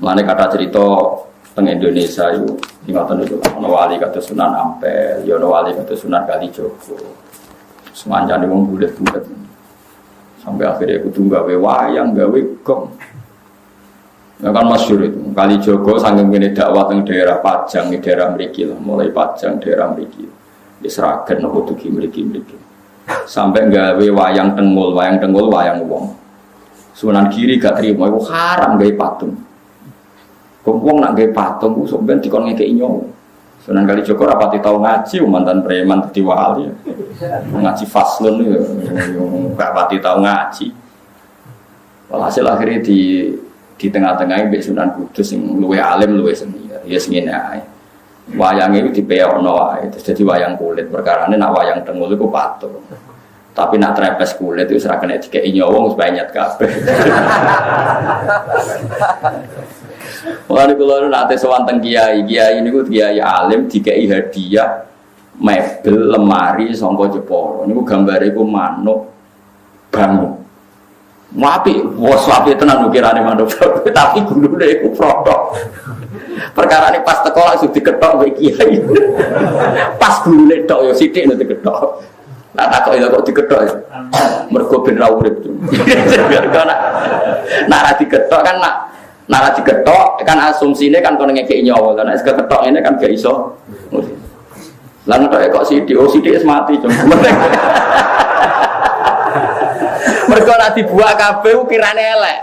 Mulane kata cerita teng Indonesia itu ngoten itu ana wali kados Sunan Ampel, ya ana wali kados Sunan Kalijogo. Semanjane wong bulet-bulet. Sampai akhirnya kudu gawe wayang, gawe gong. Ya kan masyhur itu. Kalijogo saking ngene dakwah teng daerah Pajang, di daerah mriki lah, mulai Pajang daerah mriki. Wis ragen nopo dugi mriki-mriki. Sampai gawe wayang tengul wayang wong. Sunan Giri gak terima, itu haram gawe patung. Wong nak gawe patung ku sampeyan dikon ngekeki nyawa. Sunan Kalijogo rapati tau ngaji mantan preman dadi wali. Ngaji faslun yo gak pati tau ngaji. Walhasil akhirnya di tengah-tengah mbek Sunan Kudus sing luwih alim luwih seni. Ya ngene ae. Wayange iki dipeokno wae. Dadi wayang kulit perkarane nak wayang tengul iku patung. Tapi nak trepes kulit itu ora kena dikeki nyawa wis banyak kabeh. Mulane kula nate sowan teng kiai niku kiai alim dikeki hadiah mebel lemari saka Jepara. Niku gambare iku manuk bangun. Wapi, wos wapi tenan ukirane manuk. Tapi gulune iku protok. Perkarane pas teko langsung diketok mbek kiai. Pas gulune tok ya sithik nek diketok. Nah takok ya kok diketok ya. Mergo ben ra urip. Biar nak ra diketok kan nak diketok kan asumsine kan kono ngekeki nyawa kan nek ketok ngene kan gak iso. Lah ngetok kok sithik wis mati cuma. Mergo nak dibuak kabeh ukirane elek.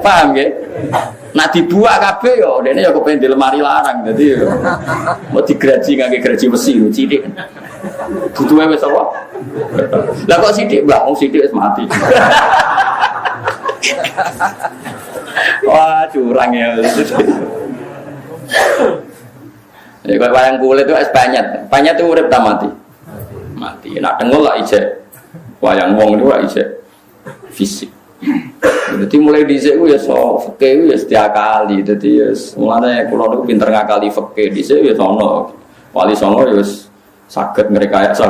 Paham nggih? Nak dibuak kabeh yo dene yo kepen di lemari larang dadi mau digraji ngangge graji besi sithik. Butuhe wis apa? Lah kok sithik, Mbah, wong sithik wis mati. Wah, curang ya. Ya kok wayang kulit itu es banyak. Banyak itu urip ta mati. Mati. Nak tengul lah ijek. Wayang wong itu lah ijek fisik. Jadi mulai dhisik ku ya so fikih ku ya setiap kali. Dadi ya mulane kula niku pinter ngakali fikih dhisik ya sono. Wali sono ya wis saged ngrekayasa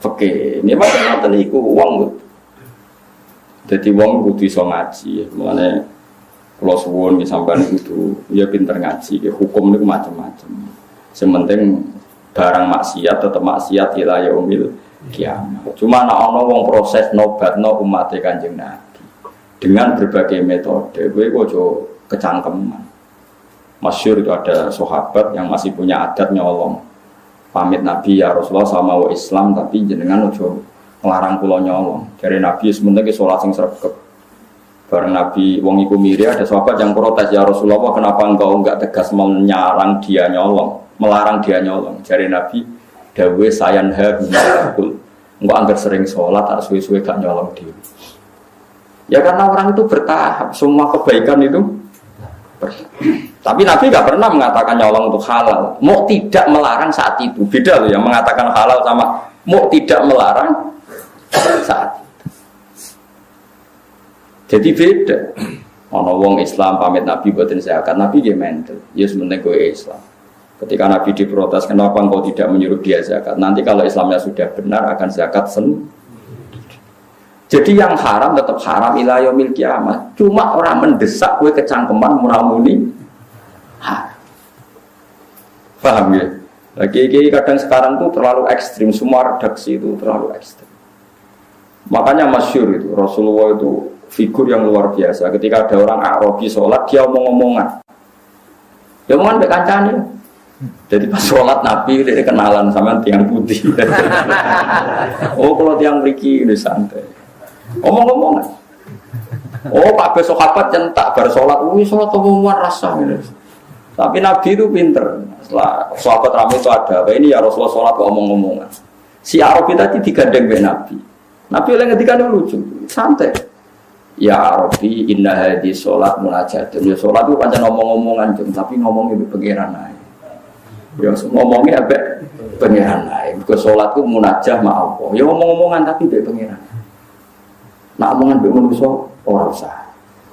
fikih. Ini macam ngoten iku wong. Dadi wong kudu iso ngaji. Mulane kula suwun sampeyan kudu ya pinter ngaji. Hukum niku macam-macam. Sing penting barang maksiat tetep maksiat ila yaumil kiamat. Cuma ana wong proses nobatno umat Kanjeng Nabi dengan berbagai metode. Kowe kok aja kecangkeman. Masyhur itu ada sahabat yang masih punya adat nyolong. Pamit Nabi ya Rasulullah sama wa Islam tapi jenengan aja nglarang kula nyolong. Jare Nabi sementing salat sing sregep. Bareng Nabi wong iku miri ada sahabat yang protes ya Rasulullah kenapa engkau enggak tegas menyarang dia nyolong, melarang dia nyolong. Jare Nabi dawe sayanha bimakul. Engkau anggar sering sholat tak suwe-suwe gak nyolong diri. Ya karena orang itu bertahap, semua kebaikan itu tapi Nabi gak pernah mengatakan nyolong untuk halal. Mau tidak melarang saat itu. Beda loh yang mengatakan halal sama mau tidak melarang saat itu. Jadi beda. Ono wong Islam pamit Nabi buatin zakat, Nabi dia mental. Ya sebenarnya gue Islam. Ketika Nabi diprotes, kenapa engkau tidak menyuruh dia zakat? Nanti kalau Islamnya sudah benar akan zakat sendiri. Jadi yang haram tetap haram ila yaumil kiamat. Cuma orang mendesak gue kecangkeman muramuni. Paham ya? Lagi kadang sekarang tuh terlalu ekstrim. Semua redaksi itu terlalu ekstrim. Makanya masyhur itu Rasulullah itu figur yang luar biasa. Ketika ada orang Arabi sholat, dia omong-omongan. Dia omongan mbek kancane. Jadi pas sholat Nabi dia kenalan sama tiang putih. Oh kalau tiang mriki ini santai. Omong-omongan. Oh Pak besok sahabat centak bar sholat. Sholat omongan rasa ini. Tapi Nabi itu pinter. Setelah sahabat ramai itu ada. Ini ya Rasulullah sholat omong-omongan. Si Arabi tadi digandeng dengan Nabi. Nabi oleh ketika itu lucu, santai. Ya Arabi inna hadhi sholat munajatun. Ya sholat itu pancen ngomong-ngomongan tapi ngomongnya lebih pengiran aja. Ya ngomongnya apa? Pengiran aja. Because sholat itu munajah ma Allah. Ya ngomong-ngomongan tapi lebih pengiran. Nak omongan lebih manusia orang usah.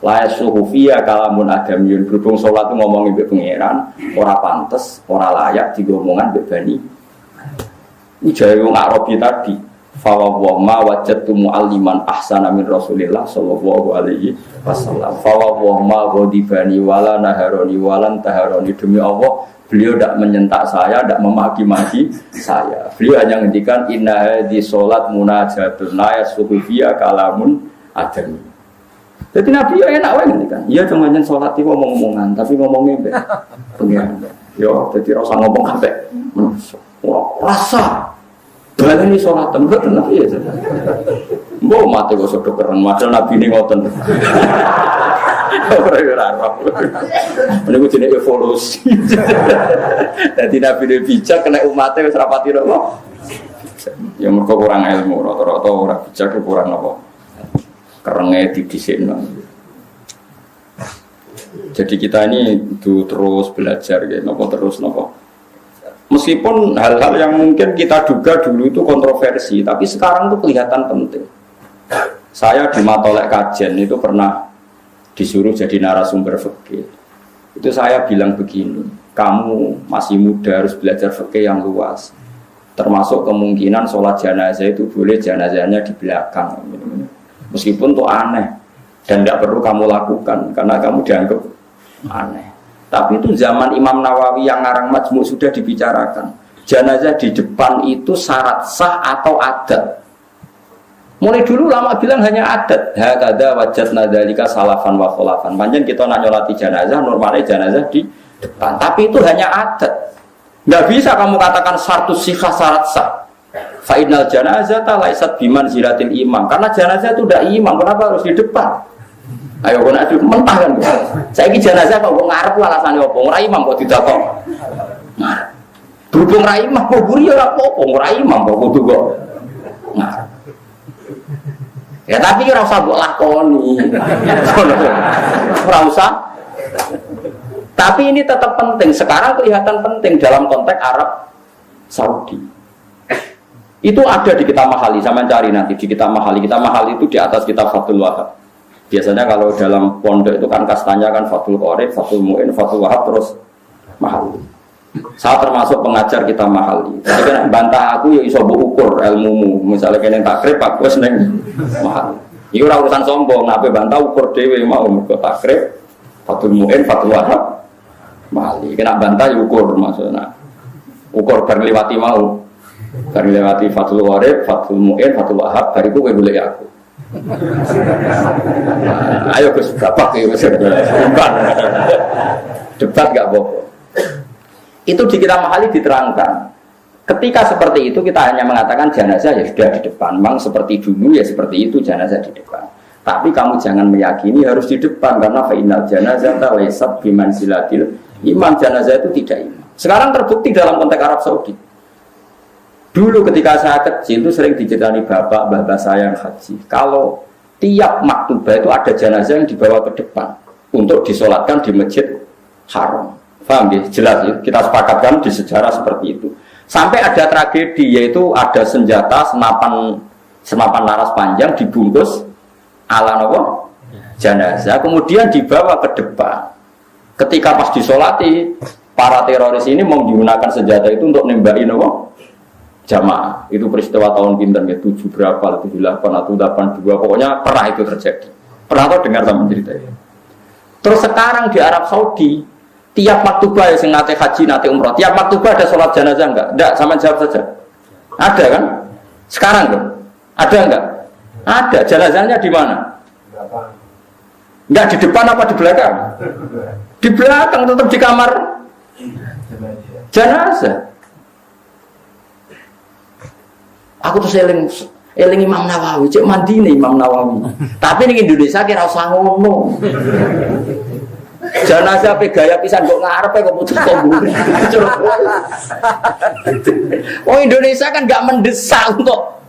La yasuhu fiya kalamun adamiyun. Berhubung sholat itu ngomongnya lebih pengiran, orang pantas, orang layak digomongan lebih bani. Ini jaya yang Arabi tadi. fa wa ma wajadtu mu'alliman ahsana min Rasulillah sallallahu alaihi wasallam. Fa wa ma ghadibani wala naharoni walan taharoni, demi Allah beliau tidak menyentak saya, tidak memaki-maki saya. Beliau hanya ngendikan inna hadhi sholat munajatun la yasluhu fiha kalamun adami. Jadi Nabi ya enak wae ngendikan. Iya cuma nyen sholat iki ngomong-ngomongan, tapi ngomongnya mbek pengen. Yo dadi ora usah ngomong kabeh. Rasa baleni sholat tembe tenan ya. Mbok mate kok sedok keren, padahal Nabi ini ngoten. Ora-ora. Menika jenenge evolusi. Dadi Nabi dhewe bijak kena umate wis rapati kok. Ya mergo kurang ilmu, rata-rata ora bijak kurang apa. Kerenge didhisikno. Jadi kita ini terus belajar ya, terus. Meskipun hal-hal yang mungkin kita duga dulu itu kontroversi, tapi sekarang itu kelihatan penting. Saya di Matolek Kajen itu pernah disuruh jadi narasumber fikih. Itu saya bilang begini, kamu masih muda harus belajar fikih yang luas. Termasuk kemungkinan sholat jenazah itu boleh jenazahnya di belakang. Meskipun itu aneh dan tidak perlu kamu lakukan karena kamu dianggap aneh. Tapi itu zaman Imam Nawawi yang ngarang Majmu' sudah dibicarakan. Jenazah di depan itu syarat sah atau adat. Mulai dulu lama bilang hanya adat. Hakada wajadna dzalika salafan wa khulafan. Panjen kita nak nyolati jenazah, normalnya jenazah di depan. Tapi itu hanya adat. Enggak bisa kamu katakan syartus sihah syarat sah. Fa innal janazata laisat biman ziratil imam. Karena jenazah itu tidak imam, kenapa harus di depan? Ayo kok nak mentah kan. Saiki jenazah kok ngarep alasane opo? Ora imam kok didakok. Ngarep. Berhubung ra imam kok buri ora apa-apa, ora imam kok kudu kok ngarep. Ya tapi ora usah mbok lakoni. Ora usah. Tapi ini tetap penting. Sekarang kelihatan penting dalam konteks Arab Saudi. Itu ada di kitab Mahali. Sama cari nanti di kitab Mahali. Kitab Mahali itu di atas kitab Fathul Wahab. Biasanya kalau dalam pondok itu kan kastanya kan Fathul Qorib, Fathul Mu'in, Fathul Wahab terus Mahali. Saya termasuk pengajar kita Mahali. Jadi kan bantah aku ya iso ukur ilmumu. Misalnya kene takrib aku wis ning Mahali. Iki ora urusan sombong, nek bantah ukur dhewe mau mergo takrib, Fathul Mu'in, Fathul Wahab, Mahali. Kena bantah ya ukur maksudnya. Ukur bar liwati mau. Bar liwati Fathul Qorib, Fathul Mu'in, Fathul Wahab, bariku kowe golek aku. Nah, ayo Gus bapak iki wis debat gak apa-apa. Itu di kitab Mahali diterangkan. Ketika seperti itu kita hanya mengatakan jenazah ya sudah di depan. Memang seperti dulu ya seperti itu jenazah di depan. Tapi kamu jangan meyakini harus di depan karena fainal jenazah laisat bimanzilatil imam. Jenazah itu tidak imam. Sekarang terbukti dalam konteks Arab Saudi. Dulu ketika saya kecil itu sering diceritani bapak saya yang haji. Kalau tiap maktubah itu ada jenazah yang dibawa ke depan untuk disolatkan di Masjid Haram. Paham ya? Jelas ya? Kita sepakatkan di sejarah seperti itu. Sampai ada tragedi yaitu ada senjata senapan laras panjang dibungkus ala nopo jenazah kemudian dibawa ke depan. Ketika pas disolati para teroris ini mau menggunakan senjata itu untuk nembaki nopo jamaah. Itu peristiwa tahun pinten ya 7 berapa 78 atau 82 pokoknya pernah itu terjadi. Pernah kau dengar sama cerita ini? Terus sekarang di Arab Saudi tiap maktubah yang nate haji nate umroh tiap maktubah ada sholat jenazah enggak? Enggak, sama jawab saja. Ada kan? Sekarang kan? Ada enggak? Ada. Jenazahnya di mana? Enggak di depan apa di belakang? Di belakang tetap di kamar jenazah. Aku tuh eling Imam Nawawi, cek mandi nih Imam Nawawi. Tapi nih Indonesia kira usah ngono. Jenazah pe gaya pisan kok ngarepe kok putus kubur. Oh Indonesia kan nggak mendesak untuk.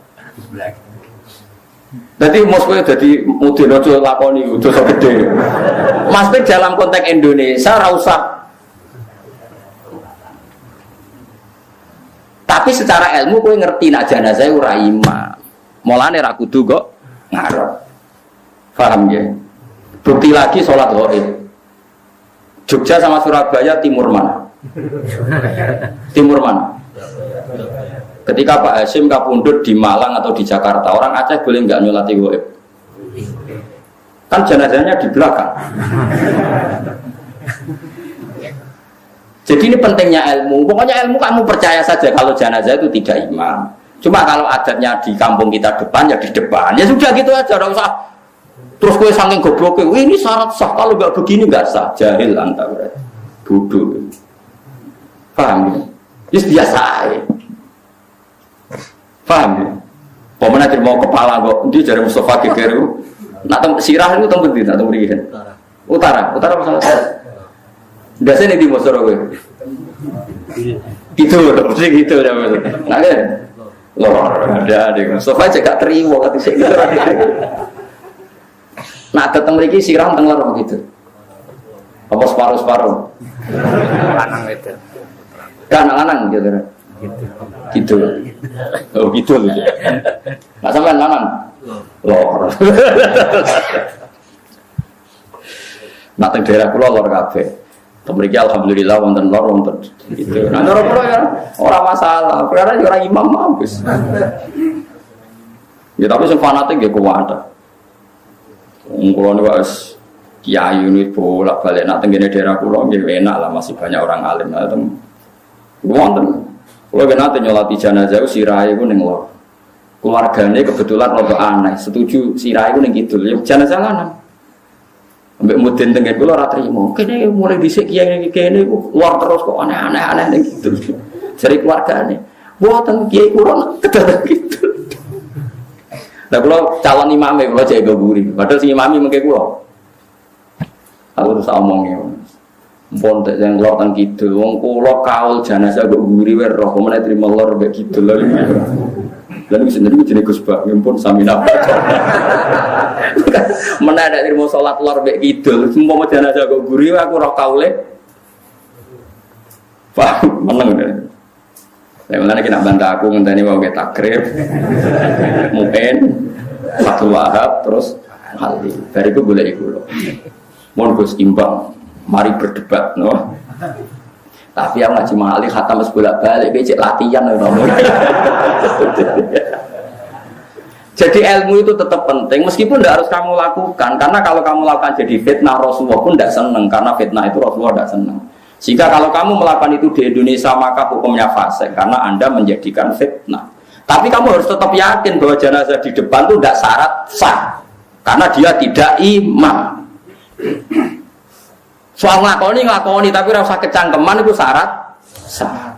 Jadi Moskow jadi mudin aja lakoni dosa gede. Mas dalam konteks Indonesia ora usah. Tapi secara ilmu kowe ngerti nak jenazah ora imam. Mulane ra kudu kok ngarep. Paham ya? Bukti lagi salat ghaib. Jogja sama Surabaya timur mana? Timur mana? Ketika Pak Hasyim kapundhut di Malang atau di Jakarta, orang Aceh boleh nggak nyolati gaib? Kan jenazahnya di belakang. Jadi ini pentingnya ilmu. Pokoknya ilmu kamu percaya saja kalau jenazah itu tidak imam. Cuma kalau adatnya di kampung kita depan ya di depan. Ya sudah gitu aja, enggak usah. Terus kowe saking gobloknya, ini syarat sah, kalau nggak begini nggak sah. Jahil anta berarti. Bodoh. Paham ya? Itu biasa aja. Paham ya? Pemenang jadi mau kepala kok, dia jadi Mustafa Gegeru. Nak sirah itu tempat di, nak tempat di utara masalah. Biasanya di Mosoro gue. Gitu ya betul. Nah kan, lor ada deh. Mustafa juga terima kata saya gitu. Nak ketemu lagi sirah tenggelam gitu. Apa separuh? Lanang itu. Kan lanang gitu. Gitu. Oh gitu. Nggak sampai lanang. Lor. Nak teng daerah kula lor kabeh. Mriki alhamdulillah wonten lor wonten gitu. Nah cara kula ya ora masalah. Karena ora imam mampus. Ya tapi sing fanatik nggih kuwat. Kula niku wis kiai ini bolak-balik nak teng daerah kula nggih enak lah, masih banyak orang alim lah tem. Wonten. Kula nate nyolati jenazah sirahe iku ning lor. Keluargane kebetulan rada aneh, setuju sirahe iku ning kidul. Ya jenazah lanang. Ambek mudin tengen kula ora trimo. Kene mulai dhisik kiai kene iku luar terus kok aneh-aneh ning kidul. Jare keluargane, "Mboten kiai kula kedadak kidul." Lah kula calon imame kula jaga guri. Padahal sing imami mengke kula. Aku terus omongi. Mpun tek sing lor teng kidul, wong kula kaul jenazah kok guri wae roh meneh trimo lor mbek kidul lho. Lalu sendiri jenis Gus Bak, pun samina. Mana ada ilmu sholat lor bek kidul, semua macam aja kok guri, aku roh kaule. Paham, menang deh. Saya mulai nak bantah aku ngenteni mau kita takrib, mungkin satu wahab terus hal ini. Dari itu boleh ikut loh. Mohon Gus imbang, mari berdebat, no. Tapi yang ngaji mahali khatam bolak-balik becek latihan Jadi ilmu itu tetap penting meskipun tidak harus kamu lakukan, karena kalau kamu lakukan jadi fitnah, Rasulullah pun tidak senang, karena fitnah itu Rasulullah tidak senang. Sehingga kalau kamu melakukan itu di Indonesia maka hukumnya fasik, karena Anda menjadikan fitnah. Tapi kamu harus tetap yakin bahwa jenazah di depan itu tidak syarat sah, karena dia tidak imam. Soal ngelakoni tapi rasa kecangkeman itu syarat sah.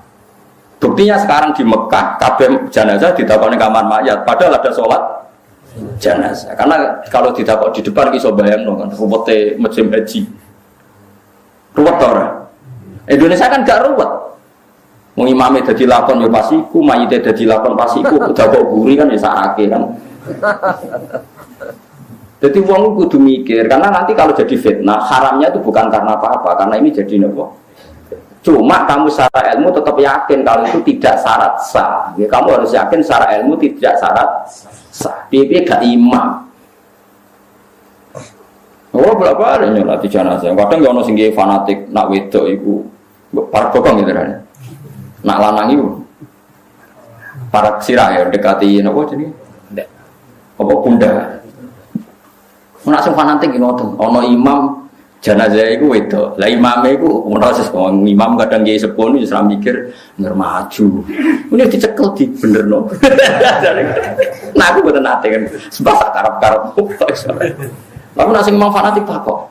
Buktinya sekarang di Mekah kabeh jenazah ditakoni kamar mayat, padahal ada sholat jenazah. Karena kalau ditakok di depan iso bayangno kan ruwete musim haji. Ruwet ora? Indonesia kan gak ruwet. Wong imame dadi lakon yo pasiku, mayite dadi lakon pasiku, dakok guri kan ya sakake kan. Jadi wong kudu mikir, karena nanti kalau jadi fitnah, haramnya itu bukan karena apa-apa, karena ini jadi nopo. Cuma kamu secara ilmu tetap yakin kalau itu tidak syarat sah. Ya, kamu harus yakin secara ilmu tidak syarat sah. Dia gak imam. Oh berapa ada nyolati jenazah. Kadang ya ono sing fanatik nak wedok iku para bokong gitu kan. Nak lanang iku para sirah ya dekati napa jenenge? Ndak. Apa bunda? Nak sing fanatik ngoten, ana imam jenazah iku wedok. Lah imame iku proses wong imam kadang nggih sepuh wis ra mikir maju. Ini dicekel di benerno. Nah aku boten nate kan sebab karep-karep. Tapi nak sing imam fanatik tak kok.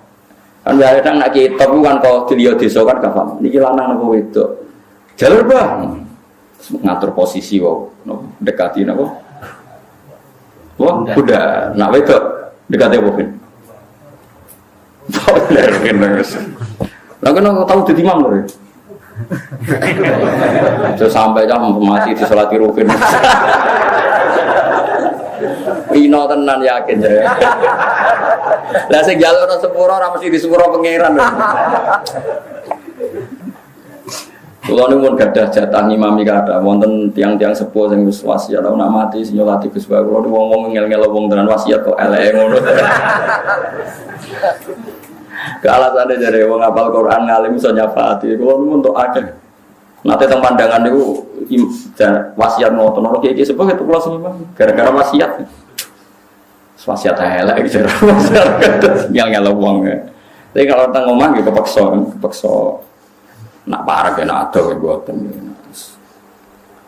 Kan kadang nak kitab kan kok diliyo desa kan gak paham. Niki lanang napa wedok. Jalur Bang. Ngatur posisi kok dekati napa. Wah, udah nak wedok dekatnya apa pun? Lah kan aku tahu jadi imam lho. Saya sampai jam masih di sholat rukun. Ino tenan yakin saya. Lah sing jalur nang sepuro ora mesti di sepuro pangeran. Kula niku mun gadah jatah imami kathah wonten tiang-tiang sepuh sing wis wasiat ana mati sing nyolati Gus Bak kula wong-wong ngel-ngel wong tenan wasiat kok eleke ngono. Ke alasane jare wong hafal Quran ngalim iso nyafaati kula niku entuk akeh. Nanti teng pandangan itu wasiat ngoten ora iki sebab itu kula sing gara-gara wasiat. Wasiat elek iki wasiat ngel-ngel wong. Tapi kalau teng omah nggih kepeksa. Nak parah kena ado mboten.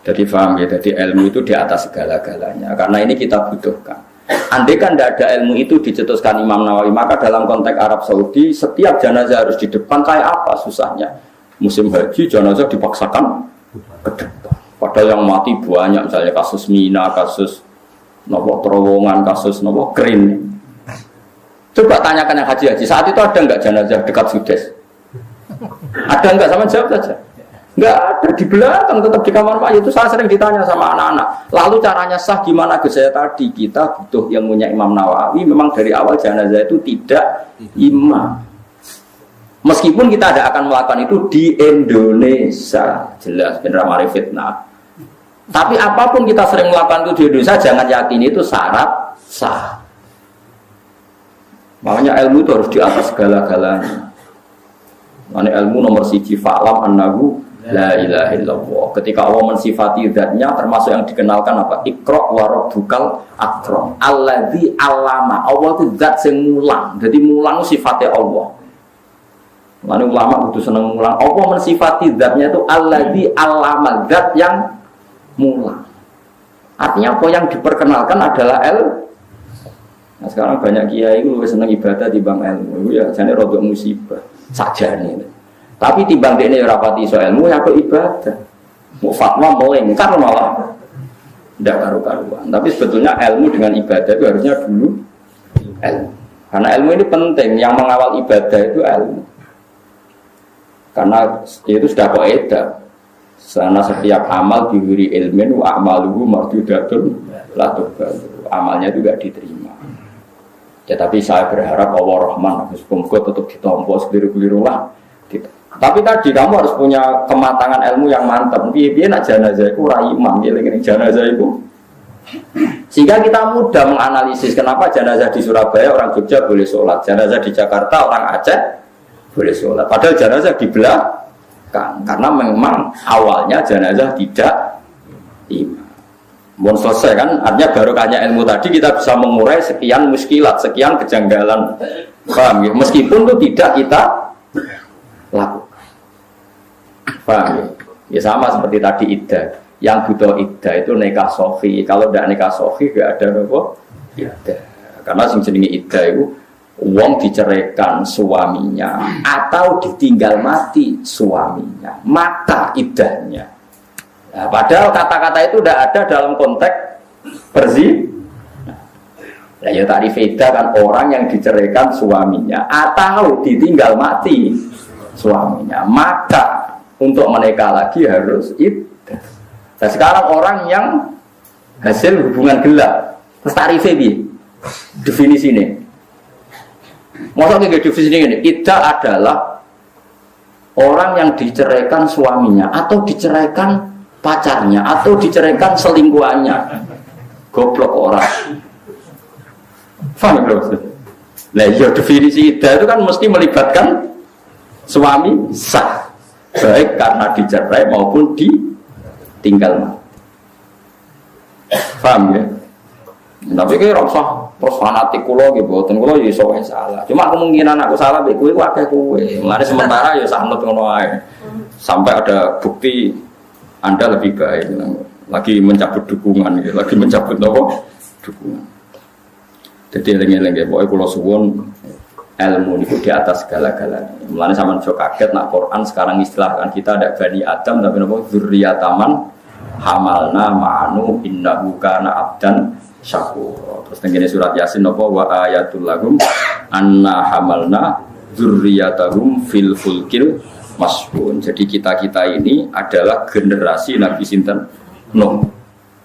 Jadi paham ya, jadi ilmu itu di atas segala-galanya. Karena ini kita butuhkan. Andai kan tidak ada ilmu itu dicetuskan Imam Nawawi, maka dalam konteks Arab Saudi setiap jenazah harus di depan. Kayak apa susahnya? Musim haji jenazah dipaksakan ke depan. Padahal yang mati banyak, misalnya kasus Mina, kasus nopo terowongan, kasus nopo kering. Coba tanyakan yang haji-haji, saat itu ada nggak jenazah dekat Sudes? Ada nggak? Sama jawab saja. Nggak ada, di belakang tetap di kamar mayit. Itu saya sering ditanya sama anak-anak. Lalu caranya sah gimana? Ke saya tadi kita butuh yang punya Imam Nawawi. Memang dari awal jenazah itu tidak imam. Meskipun kita tidak akan melakukan itu di Indonesia, jelas benar mari fitnah. Tapi apapun kita sering melakukan itu di Indonesia, jangan yakin itu syarat sah. Makanya ilmu itu harus di atas segala-galanya. Makanya ilmu nomor 1 fa'lam annahu la ilaha illallah. Ketika Allah mensifati zatnya, termasuk yang dikenalkan apa? Iqra wa rabbukal akram. Alladzi 'allama. Allah itu zat sing mulang. Jadi mulang sifatnya Allah. Lalu ulama butuh seneng mulang. Allah mensifati zatnya itu alladzi 'allama, zat yang mulang. Artinya apa yang diperkenalkan adalah Nah sekarang banyak kiai itu lebih senang ibadah timbang ilmu. Ya jane rodok musibah sajane. Tapi timbang dene rapati iso ilmu ya kok ibadah. Mau fatwa melengkar malah ndak karu-karuan. Tapi sebetulnya ilmu dengan ibadah itu harusnya dulu ilmu. Karena ilmu ini penting, yang mengawal ibadah itu ilmu. Karena itu sudah kaidah. Karena setiap amal diberi ilmin wa amaluhu mardudatun la tuqbal. Amalnya juga diterima. Ya tapi saya berharap Allah Rahman, semoga tetap ditompo sekeliru-keliru lah. Tapi tadi kamu harus punya kematangan ilmu yang mantap. Piye-piye nak jenazah itu ora imam, ngeling jenazah itu. Sehingga kita mudah menganalisis kenapa jenazah di Surabaya orang Jogja boleh sholat, jenazah di Jakarta orang Aceh boleh sholat. Padahal jenazah di belakang, karena memang awalnya jenazah tidak imam. Mau selesai kan, artinya barokahnya ilmu tadi kita bisa mengurai sekian muskilat, sekian kejanggalan. Paham ya? Meskipun itu tidak kita lakukan. Paham ya? Ya sama seperti tadi iddah. Yang butuh iddah itu nikah sofi. Kalau tidak nikah sofi gak ada apa? Iddah. Karena yang jenenge iddah itu wong diceraikan suaminya atau ditinggal mati suaminya, maka iddahnya. Nah, padahal kata-kata itu tidak ada dalam konteks berzina. Nah, ya tarif iddah kan orang yang diceraikan suaminya atau ditinggal mati suaminya, maka untuk menikah lagi harus iddah. Nah, sekarang orang yang hasil hubungan gelap, terus tarifnya definisi ini. Maksudnya definisi ini, iddah adalah orang yang diceraikan suaminya atau diceraikan pacarnya atau diceraikan selingkuhannya. Goblok orang. Paham bro? Nah, ya definisi iddah itu kan mesti melibatkan suami sah, baik karena dicerai maupun ditinggal mati. Paham ya? Tapi kayak rasa terus fanatik kulo gitu, boten kulo ya iso salah. Cuma kemungkinan aku salah mbek kowe ku akeh kowe. Mulane sementara ya sanut ngono ae. Sampai ada bukti Anda lebih baik. Lagi mencabut dukungan gitu, lagi mencabut apa? Dukungan. Jadi eling-eling ya, pokoke kulo suwun ilmu niku di atas segala-galanya. Mulane sampean jo kaget nak Quran sekarang istilahkan kita ada Bani Adam tapi napa dzurriyyataman hamalna ma'anu innahu kana abdan syakur. Terus tengene surat Yasin napa wa ayatul lahum anna hamalna dzurriyyatahum fil fulkil masbun. Jadi kita-kita ini adalah generasi Nabi sinten Nuh.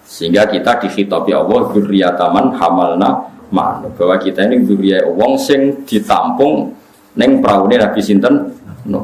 Sehingga kita dikhitabi Allah dzurriyyataman hamalna ma'anu, bahwa kita ini dzurriyyah wong sing ditampung ning praune Nabi sinten Nuh.